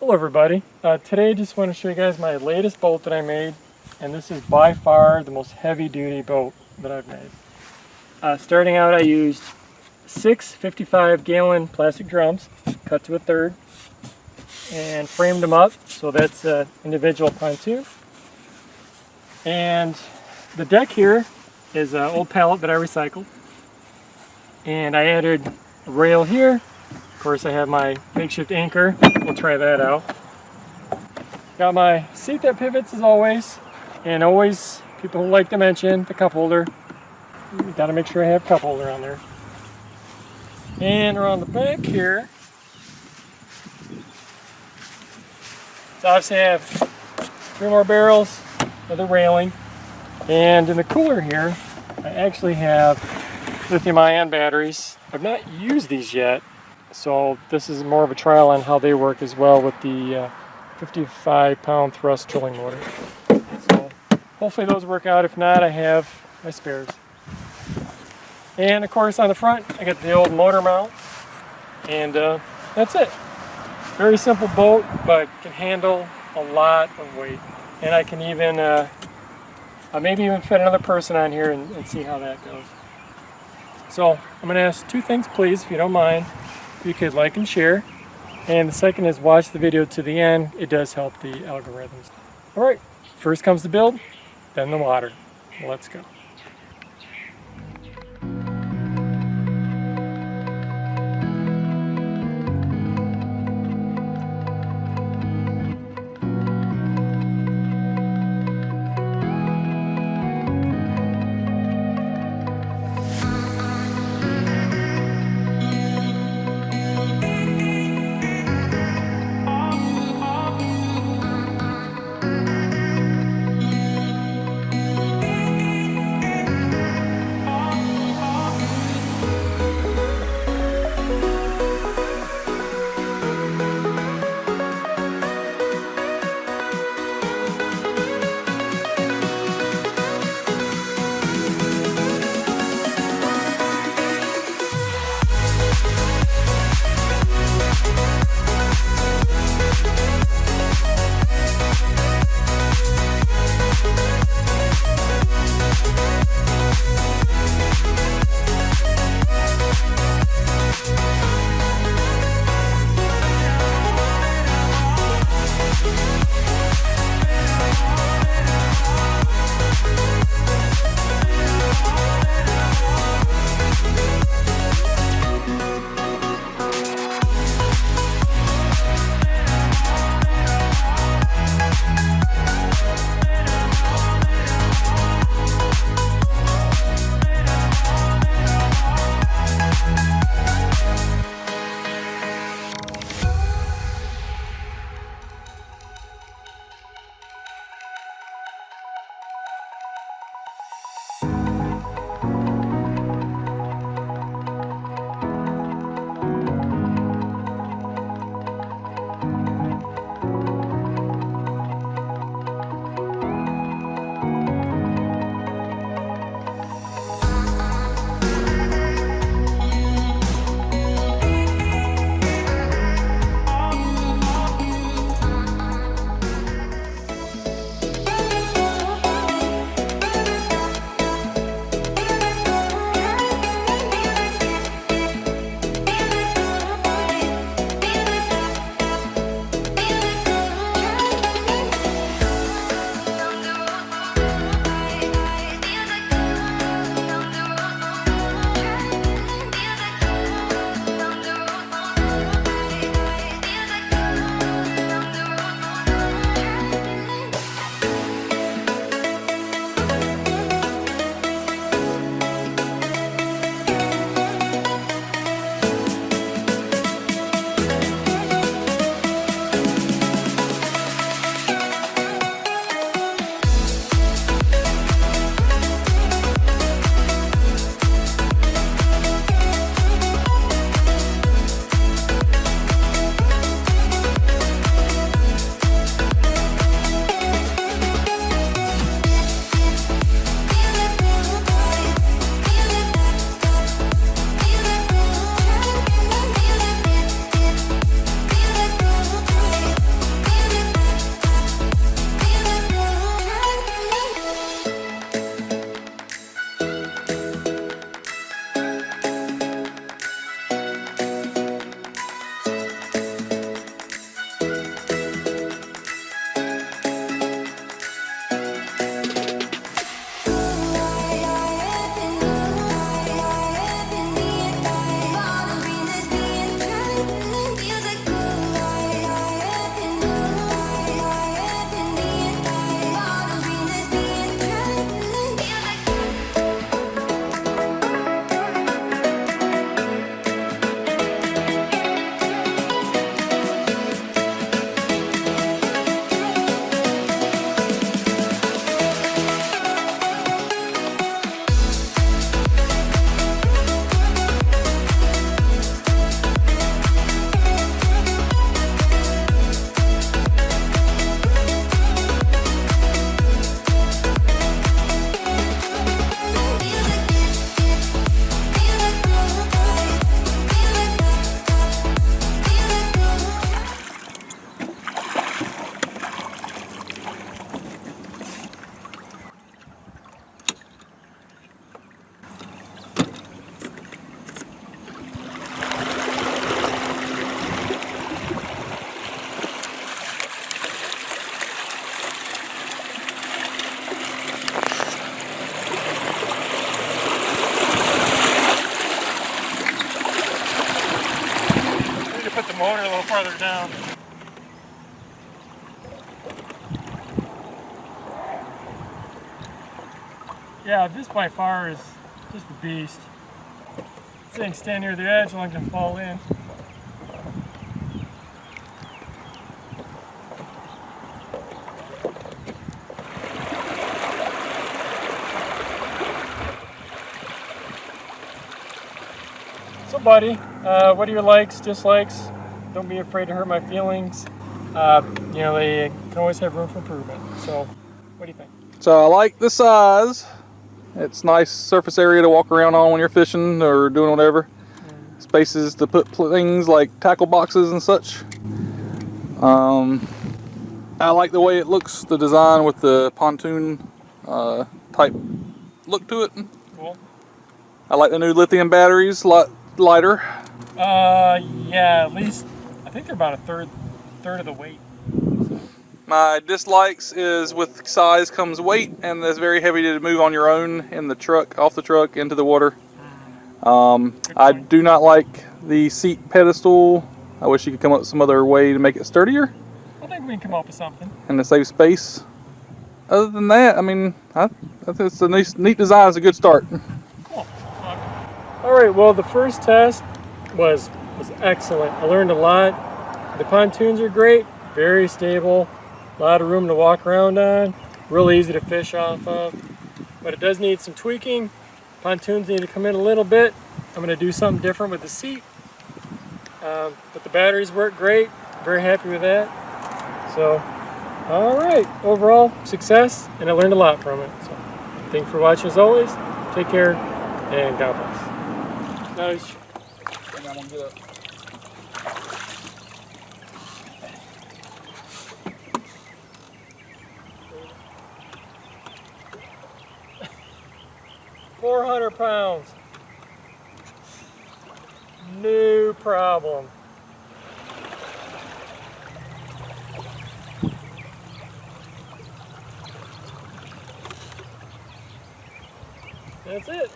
Hello everybody. Today I just want to show you guys my latest boat that I made, and this is by far the most heavy duty boat that I've made. Starting out, I used 6 55-gallon plastic drums cut to a third and framed them up, so that's an individual pontoon. And the deck here is an old pallet that I recycled, and I added a rail here. Of course, I have my makeshift anchor. We'll try that out. Got my seat that pivots as always, and always people like to mention the cup holder. You got to make sure I have cup holder on there. And around the back here, so obviously I have 3 more barrels with a railing, and in the cooler here, I actually have lithium-ion batteries. I've not used these yet, so this is more of a trial on how they work as well with the 55-pound thrust trolling motor. So hopefully those work out. If not, I have my spares. And of course on the front, I got the old motor mount, and that's it. Very simple boat, but can handle a lot of weight. And I can even maybe even fit another person on here and see how that goes. So I'm going to ask 2 things, please, if you don't mind. If you could like and share. And the second is watch the video to the end. It does help the algorithms. Alright, first comes the build, then the water. Let's go. the motor a little farther down. Yeah, this by far is just a beast. This thing stand near the edge, one can fall in. So buddy, what are your likes, dislikes? Don't be afraid to hurt my feelings. You know, they can always have room for improvement. So, what do you think? So I like the size. It's nice surface area to walk around on when you're fishing or doing whatever. Spaces to put things like tackle boxes and such. I like the way it looks, the design with the pontoon type look to it. Cool. I like the new lithium batteries, a lot lighter. Yeah, at least I think they're about a third of the weight. My dislikes is with size comes weight, and it's very heavy to move on your own in the truck, off the truck, into the water. I do not like the seat pedestal. I wish you could come up with some other way to make it sturdier I think we can come up with something. and to save space. Other than that, I mean, I think it's a neat design. It's a good start. Cool. All right. Well, the first test was excellent. I learned a lot. The pontoons are great, very stable. A lot of room to walk around on, real easy to fish off of, but it does need some tweaking. Pontoons need to come in a little bit. I'm going to do something different with the seat, but the batteries work great. Very happy with that. So, all right, overall success, and I learned a lot from it. So, thanks for watching as always. Take care, and God bless. Nice. I'm gonna get up. £400. No problem. That's it.